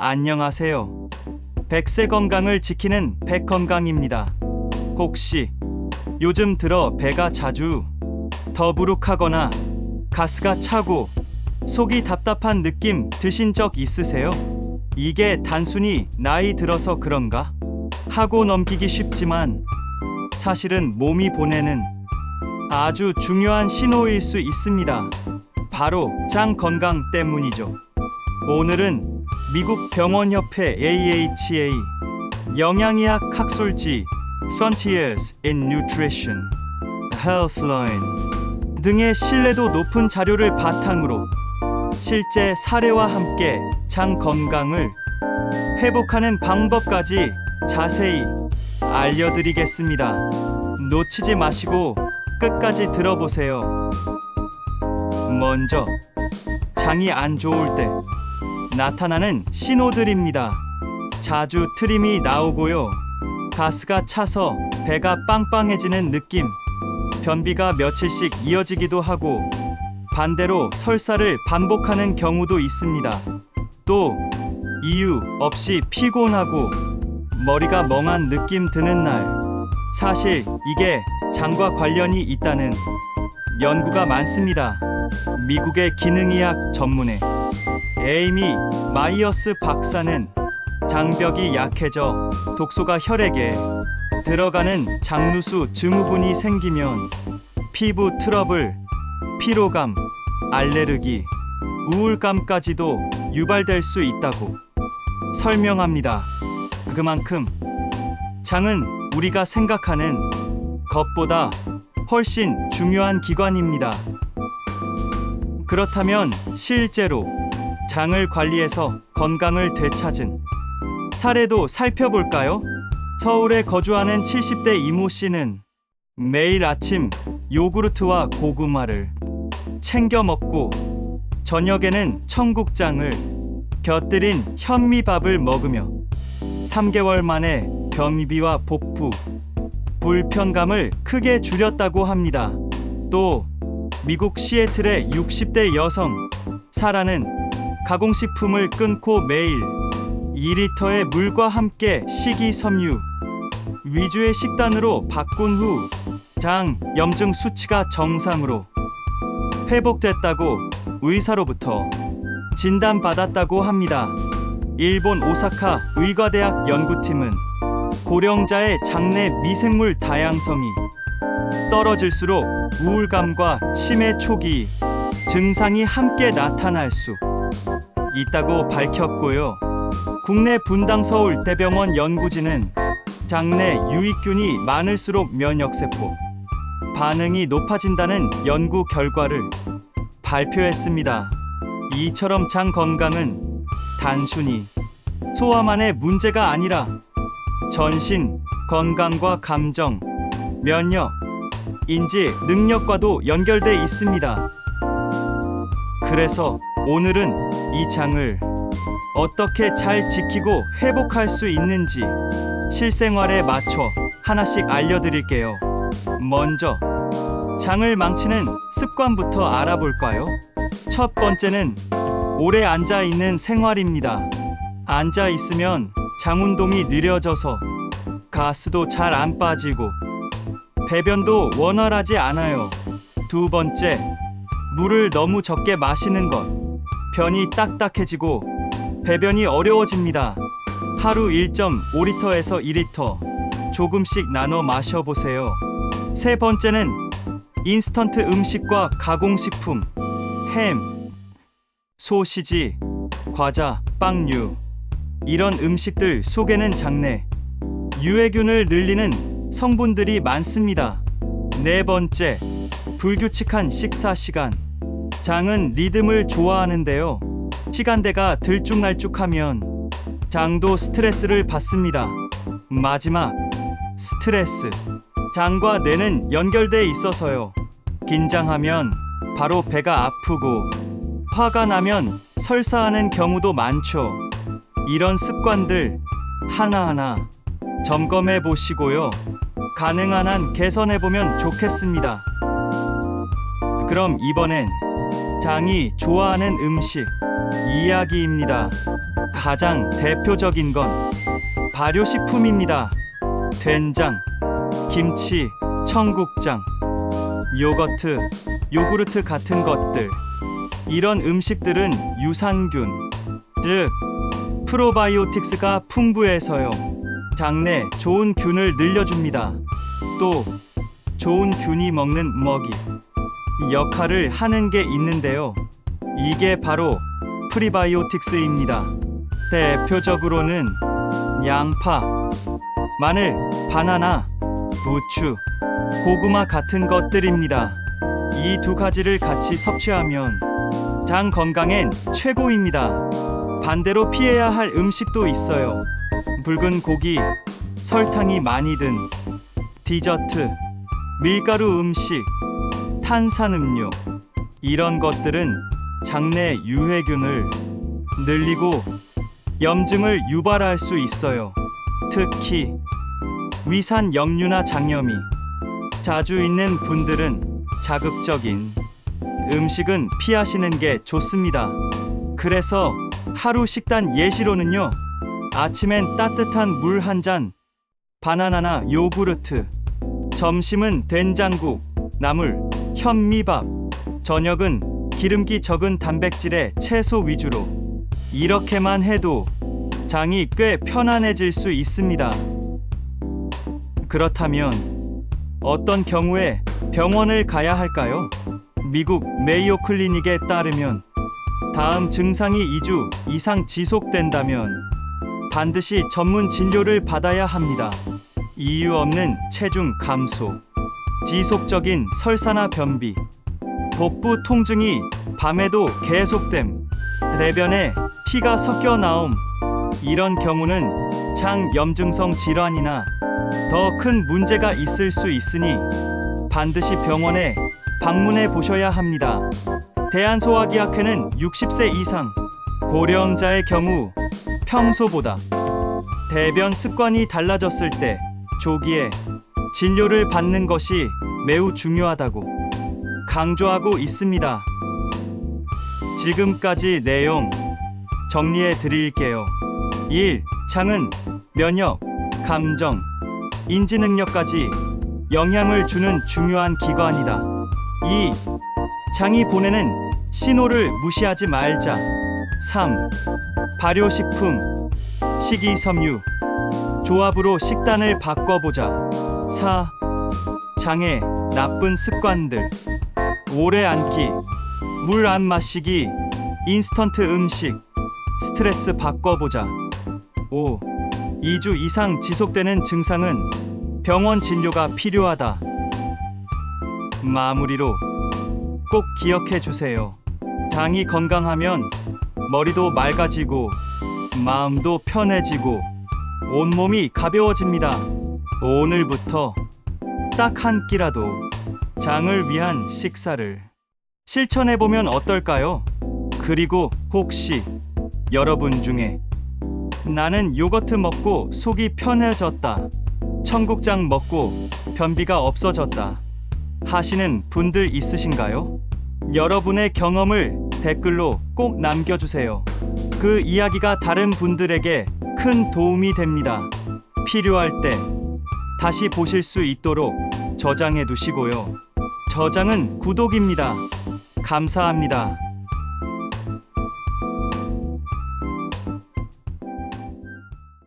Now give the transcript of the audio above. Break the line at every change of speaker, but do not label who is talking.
안녕하세요. 100세 건강을 지키는 백건강입니다. 혹시 요즘 들어 배가 자주 더부룩하거나 가스가 차고 속이 답답한 느낌 드신 적 있으세요? 이게 단순히 나이 들어서 그런가? 하고 넘기기 쉽지만 사실은 몸이 보내는 아주 중요한 신호일 수 있습니다. 바로 장 건강 때문이죠. 오늘은 미국 병원협회 AHA 영양의학 학술지 Frontiers in Nutrition, Healthline 등의 신뢰도 높은 자료를 바탕으로 실제 사례와 함께 장 건강을 회복하는 방법까지 자세히 알려드리겠습니다. 놓치지 마시고 끝까지 들어보세요. 먼저 장이 안 좋을 때 나타나는 신호들입니다. 자주 트림이 나오고요. 가스가 차서 배가 빵빵해지는 느낌. 변비가 며칠씩 이어지기도 하고 반대로 설사를 반복하는 경우도 있습니다. 또 이유 없이 피곤하고 머리가 멍한 느낌 드는 날. 사실 이게 장과 관련이 있다는 연구가 많습니다. 미국의 기능의학 전문의 에이미 마이어스 박사는 장벽이 약해져 독소가 혈액에 들어가는 장누수 증후군이 생기면 피부 트러블, 피로감, 알레르기, 우울감까지도 유발될 수 있다고 설명합니다. 그만큼 장은 우리가 생각하는 것보다 훨씬 중요한 기관입니다. 그렇다면 실제로 장을 관리해서 건강을 되찾은 사례도 살펴볼까요? 서울에 거주하는 70대 이모 씨는 매일 아침 요구르트와 고구마를 챙겨 먹고 저녁에는 청국장을 곁들인 현미밥을 먹으며 3개월 만에 변비와 복부, 불편감을 크게 줄였다고 합니다. 또 미국 시애틀의 60대 여성 사라는 가공식품을 끊고 매일 2리터의 물과 함께 식이섬유 위주의 식단으로 바꾼 후 장 염증 수치가 정상으로 회복됐다고 의사로부터 진단받았다고 합니다. 일본 오사카 의과대학 연구팀은 고령자의 장내 미생물 다양성이 떨어질수록 우울감과 치매 초기 증상이 함께 나타날 수 있다고 밝혔고요. 국내 분당 서울대병원 연구진은 장내 유익균이 많을수록 면역세포 반응이 높아진다는 연구 결과를 발표했습니다. 이처럼 장 건강은 단순히 소화만의 문제가 아니라 전신 건강과 감정, 면역, 인지 능력과도 연결돼 있습니다. 그래서 오늘은 이 장을 어떻게 잘 지키고 회복할 수 있는지 실생활에 맞춰 하나씩 알려드릴게요. 먼저 장을 망치는 습관부터 알아볼까요? 첫 번째는 오래 앉아 있는 생활입니다. 앉아 있으면 장 운동이 느려져서 가스도 잘 안 빠지고 배변도 원활하지 않아요. 두 번째, 물을 너무 적게 마시는 것. 변이 딱딱해지고 배변이 어려워집니다. 하루 1.5리터에서 2리터 조금씩 나눠 마셔보세요. 세 번째는 인스턴트 음식과 가공식품, 햄, 소시지, 과자, 빵류 이런 음식들 속에는 장내 유해균을 늘리는 성분들이 많습니다. 네 번째, 불규칙한 식사 시간. 장은 리듬을 좋아하는데요. 시간대가 들쭉날쭉하면 장도 스트레스를 받습니다. 마지막, 스트레스. 장과 뇌는 연결돼 있어서요. 긴장하면 바로 배가 아프고 화가 나면 설사하는 경우도 많죠. 이런 습관들 하나하나 점검해 보시고요. 가능한 한 개선해 보면 좋겠습니다. 그럼 이번엔 장이 좋아하는 음식 이야기입니다. 가장 대표적인 건 발효식품입니다. 된장, 김치, 청국장, 요거트, 요구르트 같은 것들. 이런 음식들은 유산균, 즉 프로바이오틱스가 풍부해서요. 장내 좋은 균을 늘려줍니다. 또 좋은 균이 먹는 먹이 역할을 하는 게 있는데요. 이게 바로 프리바이오틱스입니다. 대표적으로는 양파, 마늘, 바나나, 부추, 고구마 같은 것들입니다. 이 두 가지를 같이 섭취하면 장 건강엔 최고입니다. 반대로 피해야 할 음식도 있어요. 붉은 고기, 설탕이 많이 든 디저트, 밀가루 음식, 탄산음료. 이런 것들은 장내 유해균을 늘리고 염증을 유발할 수 있어요. 특히 위산 역류나 장염이 자주 있는 분들은 자극적인 음식은 피하시는 게 좋습니다. 그래서 하루 식단 예시로는요. 아침엔 따뜻한 물 한 잔, 바나나나 요구르트, 점심은 된장국, 나물, 현미밥, 저녁은 기름기 적은 단백질의 채소 위주로. 이렇게만 해도 장이 꽤 편안해질 수 있습니다. 그렇다면 어떤 경우에 병원을 가야 할까요? 미국 메이오 클리닉에 따르면 다음 증상이 2주 이상 지속된다면 반드시 전문 진료를 받아야 합니다. 이유 없는 체중 감소, 지속적인 설사나 변비, 복부 통증이 밤에도 계속됨, 대변에 피가 섞여 나옴. 이런 경우는 장 염증성 질환이나 더 큰 문제가 있을 수 있으니 반드시 병원에 방문해 보셔야 합니다. 대한소화기학회는 60세 이상 고령자의 경우 평소보다 대변 습관이 달라졌을 때 조기에 진료를 받는 것이 매우 중요하다고 강조하고 있습니다. 지금까지 내용 정리해 드릴게요. 1. 장은 면역, 감정, 인지 능력까지 영향을 주는 중요한 기관이다. 2. 장이 보내는 신호를 무시하지 말자. 3. 발효식품, 식이섬유, 조합으로 식단을 바꿔보자. 4. 장의 나쁜 습관들, 오래 앉기, 물 안 마시기, 인스턴트 음식, 스트레스 바꿔보자. 5. 2주 이상 지속되는 증상은 병원 진료가 필요하다. 마무리로 꼭 기억해 주세요. 장이 건강하면 머리도 맑아지고 마음도 편해지고 온몸이 가벼워집니다. 오늘부터 딱 한 끼라도 장을 위한 식사를 실천해보면 어떨까요? 그리고 혹시 여러분 중에 나는 요거트 먹고 속이 편해졌다, 청국장 먹고 변비가 없어졌다 하시는 분들 있으신가요? 여러분의 경험을 댓글로 꼭 남겨주세요. 그 이야기가 다른 분들에게 큰 도움이 됩니다. 필요할 때 다시 보실 수 있도록 저장해 두시고요. 저장은 구독입니다. 감사합니다.